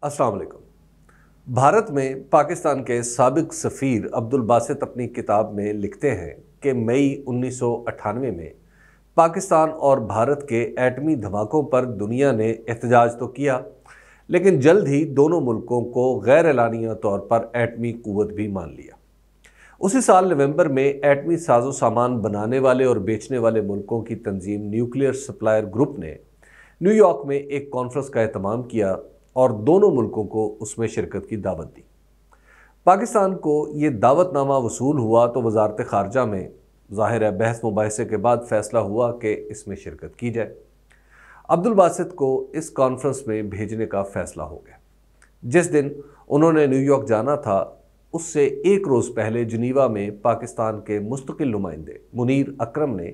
अस्सलाम वालेकुम। भारत में पाकिस्तान के साबिक सफ़ीर अब्दुल बासित अपनी किताब में लिखते हैं कि मई 1998 में पाकिस्तान और भारत के एटमी धमाकों पर दुनिया ने एहतजाज तो किया, लेकिन जल्द ही दोनों मुल्कों को गैर एलानिया तौर पर एटमी कुव्वत भी मान लिया। उसी साल नवंबर में एटमी साजो सामान बनाने वाले और बेचने वाले मुल्कों की तंजीम न्यूक्लियर सप्लायर ग्रुप ने न्यूयॉर्क में एक कॉन्फ्रेंस का एहतमाम किया और दोनों मुल्कों को उसमें शिरकत की दावत दी। पाकिस्तान को ये दावतनामा वसूल हुआ तो वजारत खारजा में ज़ाहिर है बहस मुबाहिसे के बाद फैसला हुआ कि इसमें शिरकत की जाए। अब्दुल बासित को इस कॉन्फ्रेंस में भेजने का फैसला हो गया। जिस दिन उन्होंने न्यूयॉर्क जाना था, उससे एक रोज़ पहले जिनीवा में पाकिस्तान के मुस्तकिल नुमाइंदे मुनीर अकरम ने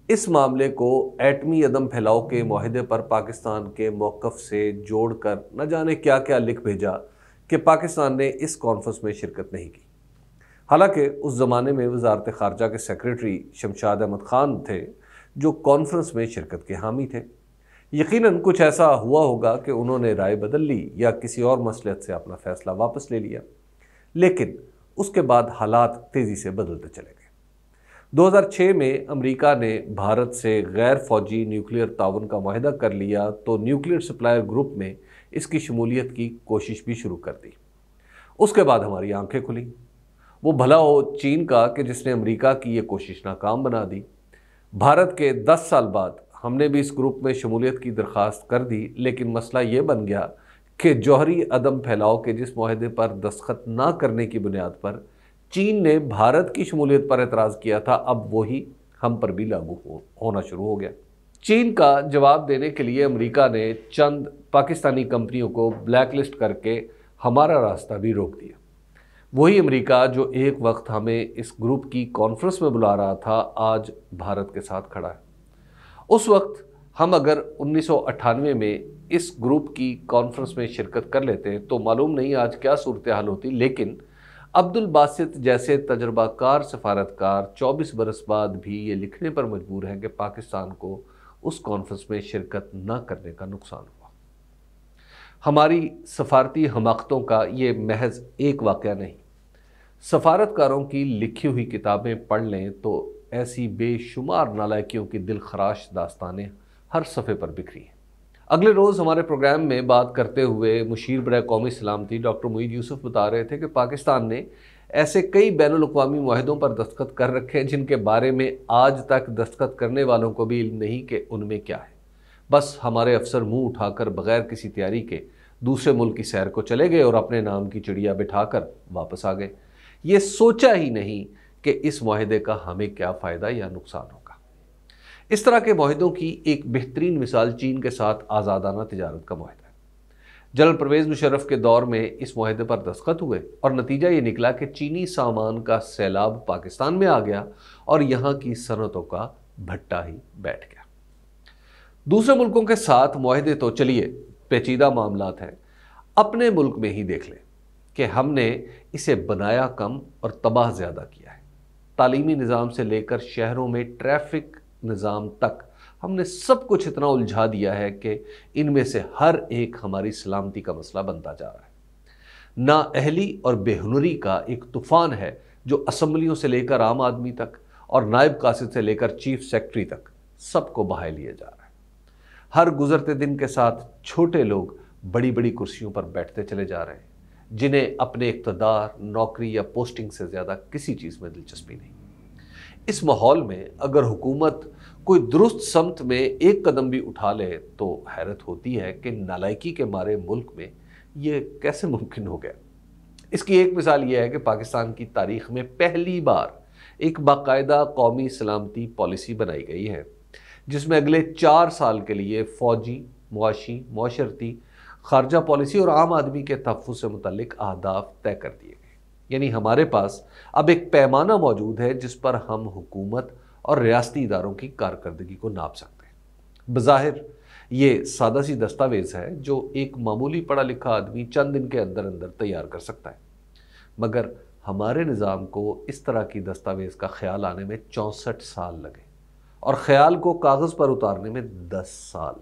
इस मामले को एटमी अदम फैलाव के मुआहदे पर पाकिस्तान के मौक़िफ़ से जोड़कर न जाने क्या क्या लिख भेजा कि पाकिस्तान ने इस कॉन्फ्रेंस में शिरकत नहीं की। हालांकि उस ज़माने में वजारत खारजा के सेक्रेटरी शमशाद अहमद ख़ान थे जो कॉन्फ्रेंस में शिरकत के हामी थे। यकीनन कुछ ऐसा हुआ होगा कि उन्होंने राय बदल ली या किसी और मसलहत से अपना फ़ैसला वापस ले लिया, लेकिन उसके बाद हालात तेज़ी से बदलते चले गए। 2006 में अमेरिका ने भारत से गैर फौजी न्यूक्लियर ताउन का मुआहदा कर लिया तो न्यूक्लियर सप्लायर ग्रुप में इसकी शमूलियत की कोशिश भी शुरू कर दी। उसके बाद हमारी आंखें खुली। वो भला हो चीन का कि जिसने अमेरिका की ये कोशिश नाकाम बना दी। भारत के 10 साल बाद हमने भी इस ग्रुप में शमूलियत की दरख्वास्त कर दी, लेकिन मसला ये बन गया कि जौहरी अदम फैलाव के जिस मुआहदे पर दस्तखत ना करने की बुनियाद पर चीन ने भारत की शमूलियत पर एतराज़ किया था, अब वही हम पर भी लागू होना शुरू हो गया। चीन का जवाब देने के लिए अमेरिका ने चंद पाकिस्तानी कंपनियों को ब्लैकलिस्ट करके हमारा रास्ता भी रोक दिया। वही अमेरिका जो एक वक्त हमें इस ग्रुप की कॉन्फ्रेंस में बुला रहा था, आज भारत के साथ खड़ा है। उस वक्त हम अगर 1998 में इस ग्रुप की कॉन्फ्रेंस में शिरकत कर लेते तो मालूम नहीं आज क्या सूरत हाल होती, लेकिन अब्दुल बासित जैसे तजर्बाकार सफारतकार 24 बरस बाद भी ये लिखने पर मजबूर हैं कि पाकिस्तान को उस कॉन्फ्रेंस में शिरकत न करने का नुकसान हुआ। हमारी सफारती हमाकतों का ये महज एक वाक़या नहीं, सफारतकारों की लिखी हुई किताबें पढ़ लें तो ऐसी बेशुमार नालायकियों की दिल खराश दास्तानें हर सफ़े पर बिखरी हैं। अगले रोज़ हमारे प्रोग्राम में बात करते हुए मुशीर बराए कौमी सलामती डॉक्टर मुईद यूसुफ बता रहे थे कि पाकिस्तान ने ऐसे कई बैनुल-अक़वामी मुआहदों पर दस्तखत कर रखे हैं जिनके बारे में आज तक दस्तखत करने वालों को भी इल्म नहीं कि उनमें क्या है। बस हमारे अफसर मुंह उठाकर बगैर किसी तैयारी के दूसरे मुल्क की सैर को चले गए और अपने नाम की चिड़िया बिठाकर वापस आ गए। ये सोचा ही नहीं कि इस मुआहदे का हमें क्या फ़ायदा या नुकसान होगा। इस तरह के मुआहदों की एक बेहतरीन मिसाल चीन के साथ आज़ादाना तिजारत का मुआहदा है। जनरल परवेज़ मुशर्रफ के दौर में इस मुआहदे पर दस्तखत हुए और नतीजा ये निकला कि चीनी सामान का सैलाब पाकिस्तान में आ गया और यहाँ की सनतों का भट्टा ही बैठ गया। दूसरे मुल्कों के साथ मुआहदे तो चलिए पेचीदा मामलात हैं, अपने मुल्क में ही देख लें कि हमने इसे बनाया कम और तबाह ज़्यादा किया है। तालीमी निज़ाम से लेकर शहरों में ट्रैफिक निज़ाम तक हमने सब कुछ इतना उलझा दिया है कि इनमें से हर एक हमारी सलामती का मसला बनता जा रहा है। नाअहली और बेहुनरी का एक तूफ़ान है जो असम्बलियों से लेकर आम आदमी तक और नायब कासिद से लेकर चीफ सेक्रेटरी तक सबको बहा लिए जा रहा है। हर गुजरते दिन के साथ छोटे लोग बड़ी बड़ी कुर्सियों पर बैठते चले जा रहे हैं, जिन्हें अपने इक़्तिदार, नौकरी या पोस्टिंग से ज़्यादा किसी चीज़ में दिलचस्पी नहीं। इस माहौल में अगर हुकूमत कोई दुरुस्त समत में एक कदम भी उठा ले तो हैरत होती है कि नालायकी के मारे मुल्क में ये कैसे मुमकिन हो गया। इसकी एक मिसाल यह है कि पाकिस्तान की तारीख़ में पहली बार एक बाकायदा कौमी सलामती पॉलिसी बनाई गई है जिसमें अगले 4 साल के लिए फ़ौजी, मुआशी, मुआशरती, खारजा पॉलिसी और आम आदमी के तहफ़्फ़ुज़ से मुतल्लिक अहदाफ तय कर दिए गए। यानी हमारे पास अब एक पैमाना मौजूद है जिस पर हम हुकूमत और रियासती इदारों की कारकर्दगी को नाप सकते हैं। बज़ाहिर ये सादा सी दस्तावेज़ है जो एक मामूली पढ़ा लिखा आदमी चंद दिन के अंदर अंदर तैयार कर सकता है, मगर हमारे निज़ाम को इस तरह की दस्तावेज़ का ख्याल आने में 64 साल लगे और ख्याल को कागज़ पर उतारने में 10 साल।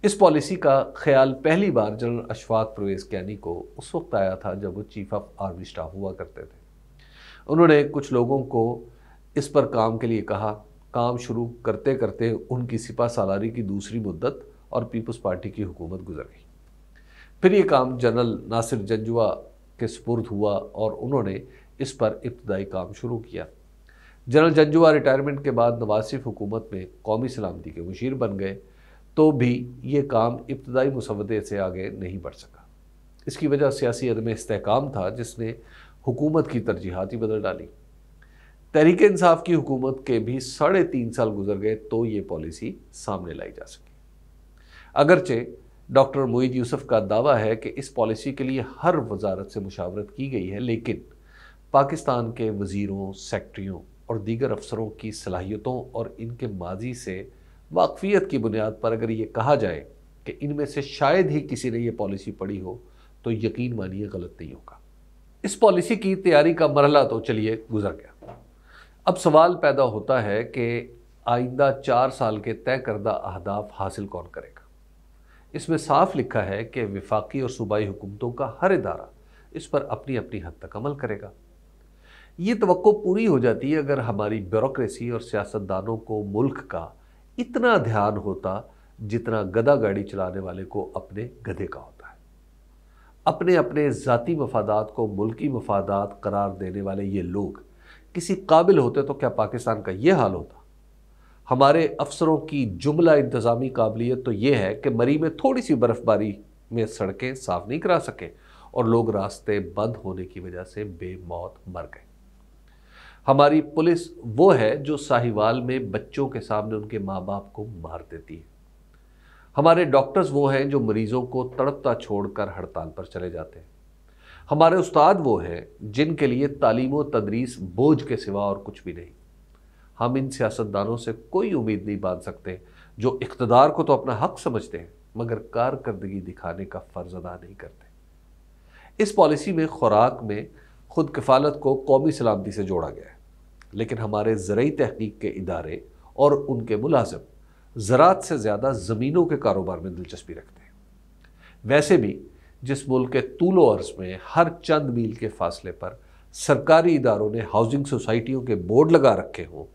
इस पॉलिसी का ख्याल पहली बार जनरल अशफाक परवेज़ कैनी को उस वक्त आया था जब वो चीफ ऑफ आर्मी स्टाफ हुआ करते थे। उन्होंने कुछ लोगों को इस पर काम के लिए कहा। काम शुरू करते करते उनकी सिपा सालारी की दूसरी मुद्दत और पीपल्स पार्टी की हुकूमत गुजर गई। फिर ये काम जनरल नासिर जंजुआ के सुपुर्द हुआ और उन्होंने इस पर इब्तदाई काम शुरू किया। जनरल जंजुआ रिटायरमेंट के बाद नवाज शरीफ हुकूमत में कौमी सलामती के मुशीर बन गए, तो भी ये काम इब्तदाई मुसवदे से आगे नहीं बढ़ सका। इसकी वजह सियासी अदम इस्तेहकाम था जिसने हुकूमत की तरजीहात ही बदल डाली। तहरीक इंसाफ की हुकूमत के भी 3.5 साल गुजर गए तो ये पॉलिसी सामने लाई जा सकी। अगरचे डॉक्टर मोईद यूसुफ का दावा है कि इस पॉलिसी के लिए हर वजारत से मुशावरत की गई है, लेकिन पाकिस्तान के वज़ीरों, सेक्रेटरियों और दीगर अफसरों की सलाहियतों और इनके माजी से वाकफियत की बुनियाद पर अगर ये कहा जाए कि इनमें से शायद ही किसी ने ये पॉलिसी पढ़ी हो, तो यकीन मानिए गलत नहीं होगा। इस पॉलिसी की तैयारी का मरहला तो चलिए गुजर गया। अब सवाल पैदा होता है कि आइंदा 4 साल के तय करदा अहदाफ हासिल कौन करेगा। इसमें साफ लिखा है कि वफाकी और सूबाई हुकूमतों का हर इदारा इस पर अपनी अपनी हद तक अमल करेगा। ये तवक्को पूरी हो जाती है अगर हमारी ब्यूरोक्रेसी और सियासतदानों को मुल्क का इतना ध्यान होता जितना गधा गाड़ी चलाने वाले को अपने गधे का होता है। अपने अपने ज़ाती मफादात को मुल्की मफादात करार देने वाले ये लोग किसी काबिल होते तो क्या पाकिस्तान का ये हाल होता। हमारे अफसरों की जुमला इंतज़ामी काबिलियत तो ये है कि मरी में थोड़ी सी बर्फ़बारी में सड़कें साफ़ नहीं करा सके और लोग रास्ते बंद होने की वजह से बेमौत मर गए। हमारी पुलिस वो है जो साहिवाल में बच्चों के सामने उनके माँ बाप को मार देती है। हमारे डॉक्टर्स वो हैं जो मरीजों को तड़पता छोड़कर हड़ताल पर चले जाते हैं। हमारे उस्ताद वो हैं जिनके लिए तालीम व तदरीस बोझ के सिवा और कुछ भी नहीं। हम इन सियासतदानों से कोई उम्मीद नहीं बांध सकते जो इख्तदार को तो अपना हक समझते हैं मगर कारकर्दगी दिखाने का फ़र्ज अदा नहीं करते। इस पॉलिसी में खुराक में खुद कफालत को कौमी सलामती से जोड़ा गया है, लेकिन हमारे ज़रई तहकीक के इदारे और उनके मुलाजिम ज़राअत से ज़्यादा ज़मीनों के कारोबार में दिलचस्पी रखते हैं। वैसे भी जिस मुल्क के तूलो अर्ज़ में हर चंद मील के फासले पर सरकारी इदारों ने हाउसिंग सोसाइटियों के बोर्ड लगा रखे हों,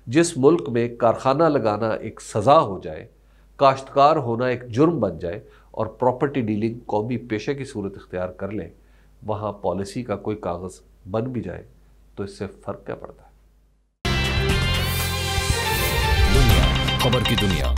जिस मुल्क में कारखाना लगाना एक सज़ा हो जाए, काश्तकार होना एक जुर्म बन जाए और प्रॉपर्टी डीलिंग कौमी पेशे की सूरत इख्तियार कर ले, वहाँ पॉलिसी का कोई कागज़ बन भी जाए तो इससे फ़र्क क्या पड़ता है। दुनिया खबर की दुनिया।